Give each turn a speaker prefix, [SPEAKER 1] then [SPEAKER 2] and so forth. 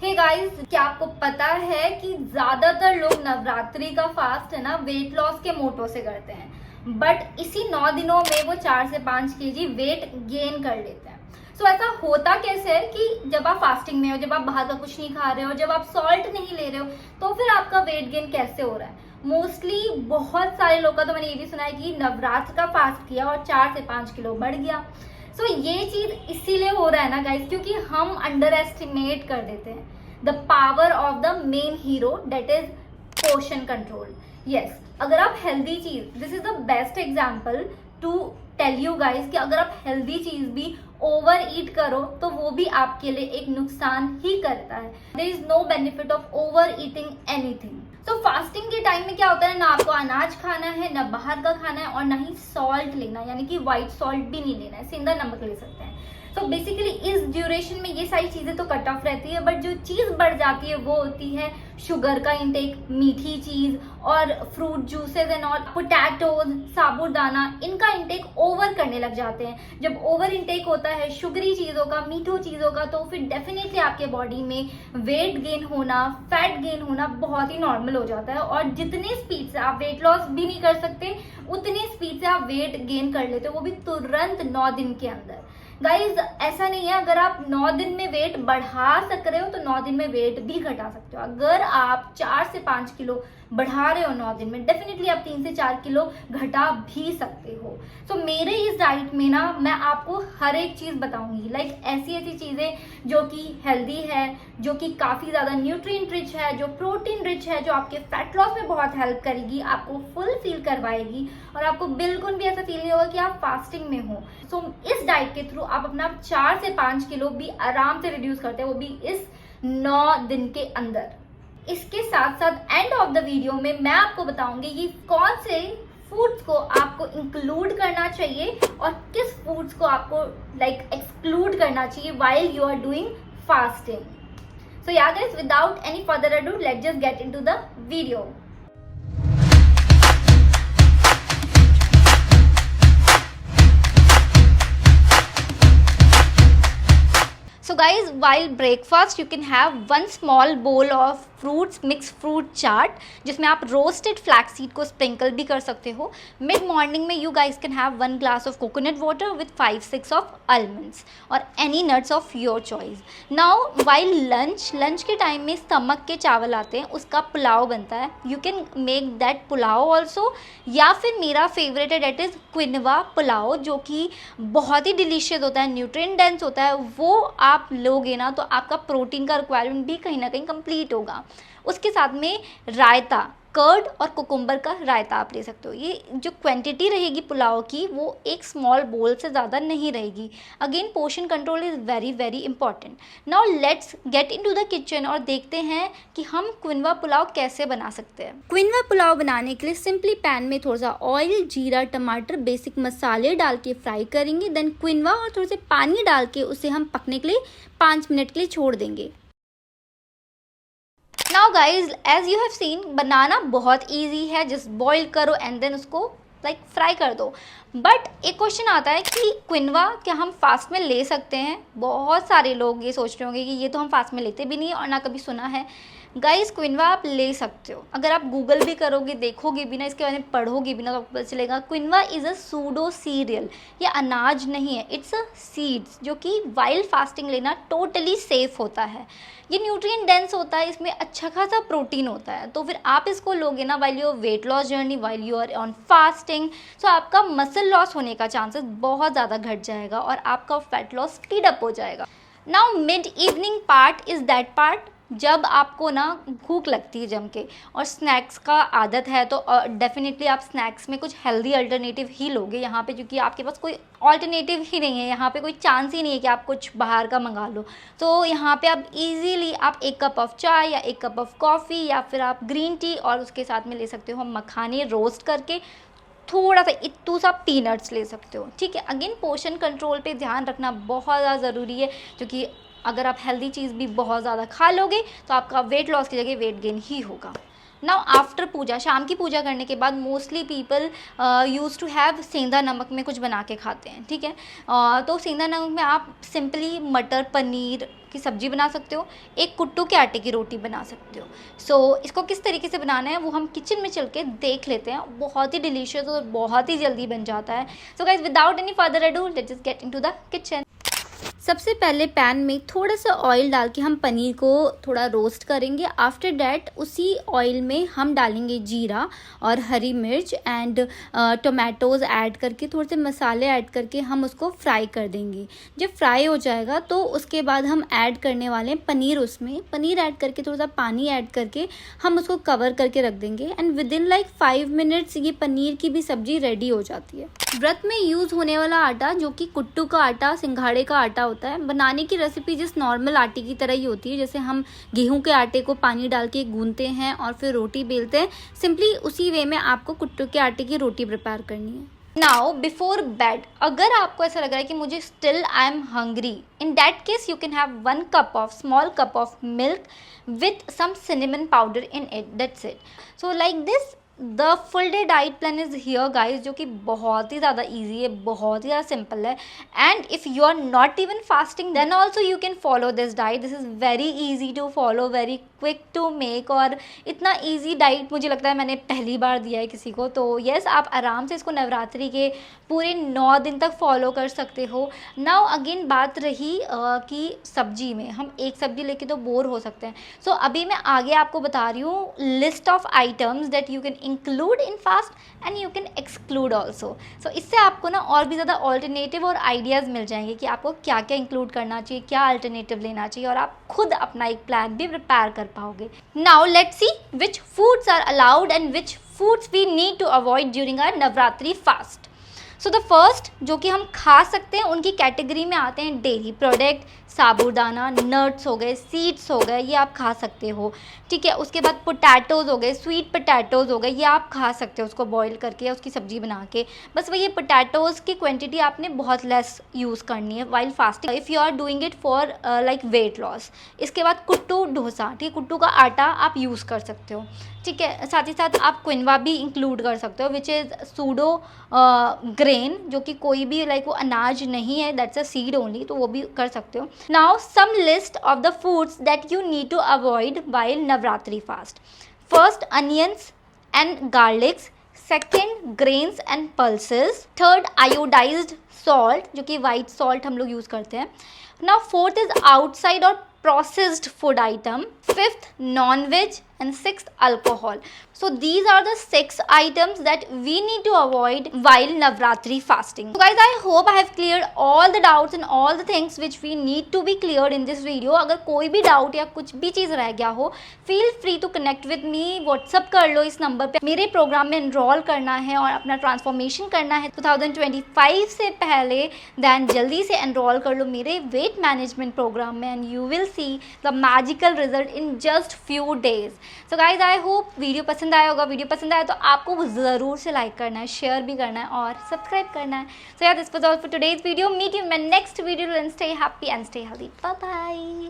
[SPEAKER 1] Hey guys, क्या आपको पता है कि ज्यादातर लोग नवरात्रि का फास्ट है ना वेट लॉस के मोटो से करते हैं, बट इसी 9 दिनों में वो 4 से 5 केजी वेट गेन कर लेते हैं। सो ऐसा होता कैसे है कि जब आप फास्टिंग में हो, जब आप बाहर का कुछ नहीं खा रहे हो, जब आप सॉल्ट नहीं ले रहे हो, तो फिर आपका वेट गेन कैसे हो रहा है? मोस्टली बहुत सारे लोग का तो मैंने ये भी सुना है कि नवरात्र का फास्ट किया और 4 से 5 किलो बढ़ गया। सो ये चीज इसीलिए हो रहा है ना गाइस, क्योंकि हम अंडर एस्टिमेट कर देते हैं the power of the main hero, that is portion control. Yes, अगर आप हेल्दी चीज, this is the best example to tell you guys कि अगर आप हेल्दी चीज भी ओवर ईट करो तो वो भी आपके लिए एक नुकसान ही करता है। There is no benefit of over eating anything. तो फास्टिंग के टाइम में क्या होता है, ना आपको अनाज खाना है, ना बाहर का खाना है, और ना ही सॉल्ट लेना, यानी कि व्हाइट सॉल्ट भी नहीं लेना है, सेंधा नमक ले सकते हैं। तो बेसिकली इस ड्यूरेशन में ये सारी चीजें तो कट ऑफ रहती है, बट जो चीज बढ़ जाती है वो होती है शुगर का इंटेक, मीठी चीज और fruit juices and all, potatoes, साबूदाना, इनका इंटेक ओवर करने लग जाते हैं। जब ओवर इंटेक होता है शुगरी चीजों का, मीठो चीजों का, तो फिर डेफिनेटली आपके बॉडी में वेट गेन होना, फैट गेन होना बहुत ही नॉर्मल हो जाता है। और जितने स्पीड से आप वेट लॉस भी नहीं कर सकते, उतनी स्पीड से आप वेट गेन कर लेते हो, वो भी तुरंत 9 दिन के अंदर। गाइज, ऐसा नहीं है अगर आप 9 दिन में वेट बढ़ा सक रहे हो तो 9 दिन में वेट भी घटा सकते हो। अगर आप 4 से 5 किलो बढ़ा रहे हो 9 दिन में, डेफिनेटली आप 3 से 4 किलो घटा भी सकते हो। तो मेरे इस डाइट में ना मैं आपको हर एक चीज बताऊंगी, लाइक ऐसी ऐसी चीजें जो कि हेल्दी है, जो कि काफी ज्यादा न्यूट्रिएंट रिच है, जो प्रोटीन रिच है, जो आपके फैट लॉस में बहुत हेल्प करेगी, आपको फुल फील करवाएगी और आपको बिल्कुल भी ऐसा फील नहीं होगा कि आप फास्टिंग में हो। सो इस डाइट के थ्रू आप अपना 4 से 5 किलो भी आराम से रिड्यूस करते हैं, वो भी इस 9 दिन के अंदर। इसके साथ साथ एंड ऑफ द वीडियो में मैं आपको बताऊंगी कि कौन से फूड्स को आपको इंक्लूड करना चाहिए और किस फूड्स को आपको एक्सक्लूड करना चाहिए while you are doing fasting. So ya guys, without any further ado, let's just get into the video. So guys, while breakfast you can have one small bowl of fruits, mix fruit chaat, जिसमें आप roasted flax seed को sprinkle भी कर सकते हो। Mid morning में you guys can have 1 glass of coconut water with 5-6 of almonds और any nuts of your choice. Now while lunch के टाइम में स्टमक के चावल आते हैं, उसका पुलाव बनता है। You can make that pulao also, या फिर मेरा फेवरेट है डेट इज़ क्विनवा पुलाव, जो कि बहुत ही डिलीशियस होता है, न्यूट्रिएंट डेंस होता है। वो आप लोगे ना तो आपका प्रोटीन का रिक्वायरमेंट भी कहीं ना कहीं कंप्लीट होगा। उसके साथ में रायता, कर्ड और कुकुम्बर का रायता आप ले सकते हो। ये जो क्वांटिटी रहेगी पुलाव की, वो एक स्मॉल बोल से ज़्यादा नहीं रहेगी। Again portion control is very very important. Now let's get into the kitchen और देखते हैं कि हम क्विनवा पुलाव कैसे बना सकते हैं। क्विनवा पुलाव बनाने के लिए सिंपली पैन में थोड़ा सा ऑयल, जीरा, टमाटर, बेसिक मसाले डाल के फ्राई करेंगे। देन क्विनवा और थोड़े से पानी डाल के उसे हम पकने के लिए 5 मिनट के लिए छोड़ देंगे। Now guys, as you have seen, बनाना बहुत ईजी है, जस्ट बॉईल करो एंड देन उसको फ्राई कर दो। बट एक क्वेश्चन आता है कि क्विनवा क्या हम फास्ट में ले सकते हैं? बहुत सारे लोग ये सोच रहे होंगे कि ये तो हम फास्ट में लेते भी नहीं है और ना कभी सुना है। गाइस, क्विनवा आप ले सकते हो। अगर आप गूगल भी करोगे, देखोगे भी ना, इसके बारे में पढ़ोगे भी ना, तो आपको पता चलेगा क्विनवा इज़ अ सूडो सीरियल। ये अनाज नहीं है, इट्स अ सीड्स, जो कि वाइल फास्टिंग लेना टोटली सेफ होता है। ये न्यूट्रिएंट डेंस होता है, इसमें अच्छा खासा प्रोटीन होता है। तो फिर आप इसको लोगे ना while your weight loss journey, while you are on fasting, so आपका मसल लॉस होने का चांसेस बहुत ज़्यादा घट जाएगा और आपका फैट लॉस स्पीड अप हो जाएगा। Now mid evening part is that part जब आपको ना भूख लगती है जम के और स्नैक्स का आदत है, तो डेफिनेटली आप स्नैक्स में कुछ हेल्दी अल्टरनेटिव ही लोगे यहाँ पे, क्योंकि आपके पास कोई ऑल्टरनेटिव ही नहीं है। यहाँ पे कोई चांस ही नहीं है कि आप कुछ बाहर का मंगा लो। तो यहाँ पे आप इजीली आप 1 कप ऑफ चाय या 1 कप ऑफ कॉफ़ी या फिर आप ग्रीन टी, और उसके साथ में ले सकते हो मखाने रोस्ट करके, थोड़ा सा इत्तू सा पीनट्स ले सकते हो। ठीक है, अगेन पोर्शन कंट्रोल पे ध्यान रखना बहुत ज़्यादा ज़रूरी है, क्योंकि अगर आप हेल्दी चीज़ भी बहुत ज़्यादा खा लोगे तो आपका वेट लॉस की जगह वेट गेन ही होगा। नाउ आफ्टर पूजा, शाम की पूजा करने के बाद mostly people use to have सेंधा नमक में कुछ बना के खाते हैं, ठीक है। तो सेंधा नमक में आप सिंपली मटर पनीर की सब्जी बना सकते हो, एक कुट्टू के आटे की रोटी बना सकते हो। सो इसको किस तरीके से बनाना है वो हम किचन में चल के देख लेते हैं। बहुत ही डिलीशियस और बहुत ही जल्दी बन जाता है। So guys without any further ado let's just get into the kitchen. सबसे पहले पैन में थोड़ा सा ऑयल डाल के हम पनीर को थोड़ा रोस्ट करेंगे। आफ्टर डैट उसी ऑयल में हम डालेंगे जीरा और हरी मिर्च एंड टोमेटोज़ ऐड करके, थोड़े से मसाले ऐड करके हम उसको फ्राई कर देंगे। जब फ्राई हो जाएगा तो उसके बाद हम ऐड करने वाले हैं पनीर। उसमें पनीर ऐड करके थोड़ा सा पानी ऐड करके हम उसको कवर करके रख देंगे and with in like 5 minutes ये पनीर की भी सब्जी रेडी हो जाती है। व्रत में यूज़ होने वाला आटा जो कि कुट्टू का आटा, सिंघाड़े का आटा होता है, बनाने की रेसिपी जिस नॉर्मल आटे की तरह ही होती है। जैसे हम गेहूं के आटे को पानी डाल के गूंथते हैं और फिर रोटी बेलते हैं, सिंपली उसी वे में आपको कुट्टू के आटे की रोटी प्रिपेयर करनी है। नाउ बिफोर बेड, अगर आपको ऐसा लग रहा है कि मुझे still I am hungry, in that case you can have 1 cup of small cup of milk with some cinnamon powder in it, that's it. So like this the full day diet plan is here guys, जो कि बहुत ही ज़्यादा easy है, बहुत ही ज़्यादा simple है। And if you are not even fasting then also you can follow this diet. This is very easy to follow, very quick to make, और इतना ईजी डाइट मुझे लगता है मैंने पहली बार दिया है किसी को। तो येस, आप आराम से इसको नवरात्रि के पूरे 9 दिन तक फॉलो कर सकते हो। नाउ अगेन बात रही कि सब्जी में हम एक सब्जी लेके तो बोर हो सकते हैं। सो अभी मैं आगे आपको बता रही हूँ list of items that you can include in fast and you can exclude also. So इससे आपको ना और भी ज़्यादा ऑल्टरनेटिव और आइडियाज़ मिल जाएंगे कि आपको क्या क्या इंक्लूड करना चाहिए, क्या अल्टरनेटिव लेना चाहिए, और आप खुद अपना एक प्लान भी प्रिपेयर कर पाओगे। Now let's see which foods are allowed and which foods we need to avoid during our Navratri fast. So the first जो कि हम खा सकते हैं उनकी कैटेगरी में आते हैं डेयरी प्रोडक्ट, साबूदाना, नट्स हो गए, सीड्स हो गए, ये आप खा सकते हो, ठीक है। उसके बाद पोटैटोज़ हो गए, स्वीट पोटैटोज़ हो गए, ये आप खा सकते हो उसको बॉईल करके या उसकी सब्जी बना के। बस वही पोटैटोज़ की क्वांटिटी आपने बहुत लेस यूज़ करनी है while fasting if you are doing it for like weight loss. इसके बाद कुट्टू डोसा, ठीक है, कुट्टू का आटा आप यूज़ कर सकते हो, ठीक है। साथ ही साथ आप क्विनवा भी इंक्लूड कर सकते हो विच इज़ सूडो ग्रेन, जो कि कोई भी लाइक वो अनाज नहीं है, दैट्स अ सीड ओनली, तो वो भी कर सकते हो। Now some list of the foods that you need to avoid while Navratri fast. First onions and garlics, second grains and pulses, third iodised salt जो कि वाइट सॉल्ट हम लोग यूज़ करते हैं। नाउ फोर्थ इज आउटसाइड और processed food item, fifth non-veg, and sixth alcohol. So these are the 6 items that we need to avoid while Navratri fasting. So guys, I hope I have cleared all the doubts and all the things which we need to be cleared in this video. अगर कोई भी doubt या कुछ भी चीज़ रह गया हो, feel free to connect with me, WhatsApp कर लो इस नंबर पे। मेरे प्रोग्राम में एनरोल करना है और अपना ट्रांसफॉर्मेशन करना है 2025 से पहले, दैन जल्दी से एनरोल कर लो मेरे वेट मैनेजमेंट प्रोग्राम में and you will see the magical result in just few days. So guys, I hope video पसंद आया होगा। वीडियो पसंद आया तो आपको ज़रूर से लाइक करना है, शेयर भी करना है और सब्सक्राइब करना है। सो यार, this was all for today's video. Meet you in my next video and stay happy and stay healthy. Bye bye.